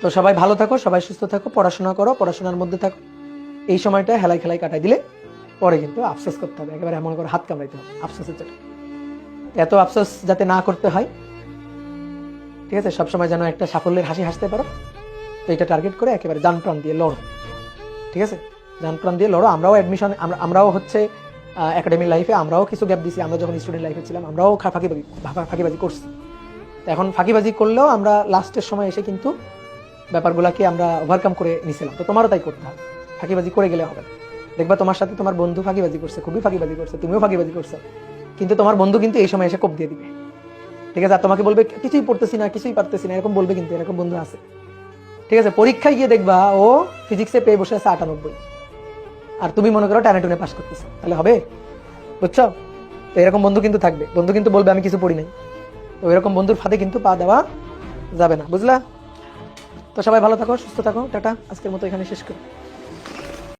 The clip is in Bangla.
তো সবাই ভালো থাকো, সবাই সুস্থ থাকো, পড়াশোনা করো, পড়াশোনার মধ্যে থাকো। এই সময়টা হেলাই খেলাই কাটাই দিলে পরে কিন্তু আফসোস করতে হবে, একেবারে এমন করে হাত কামড়াইতে হবে আফসোসের জন্য। এত আফসোস যাতে না করতে হয়, ঠিক আছে, সবসময় যেন একটা সাফল্যের হাসি হাসতে পারো। তো এটা টার্গেট করে একেবারে জান প্রাণ দিয়ে লড়ো, ঠিক আছে, জান প্রাণ দিয়ে লড়ো। আমরাও অ্যাডমিশন, আমরাও হচ্ছে একাডেমিক লাইফে আমরাও কিছু গ্যাপ দিছি। আমরা যখন স্টুডেন্ট লাইফে ছিলাম আমরাও ফাঁকিবাজি করছি। তো এখন ফাঁকিবাজি করলেও আমরা লাস্টের সময় এসে কিন্তু ব্যাপারগুলোকে আমরা ওভারকাম করে নিছিলাম। তো তোমারও তাই করতে হবে, ফাঁকিবাজি করে গেলে হবে না। দেখবা তোমার সাথে তোমার বন্ধু ফাঁকিবাজি করছে, খুবই ফাঁকিবাজি করছে, তুমিও ফাঁকিবাজি করছো, কিন্তু তোমার বন্ধু কিন্তু এই সময় এসে কোপ দিয়ে দিবে, ঠিক আছে। আর তোমাকে বলবে কিছুই পড়তেছি না, কিছুই পারতেছি না, এরকম বলবে, কিন্তু এরকম বন্ধু আছে, ঠিক আছে। পরীক্ষায় গিয়ে দেখবা ও ফিজিক্সে পেয়ে বসে আছে 98, আর তুমি মনে করো টানে টুনে পাস করতেছো, তাহলে হবে? বুঝছো? তো এরকম বন্ধু কিন্তু থাকবে, বন্ধু কিন্তু বলবে আমি কিছু পড়ি নাই। তো এরকম বন্ধুর ফাঁদে কিন্তু পা দেওয়া যাবে না, বুঝলা? তো সবাই ভালো থাকো, সুস্থ থাকো, টাটা। আজকের মতো এখানে শেষ করি।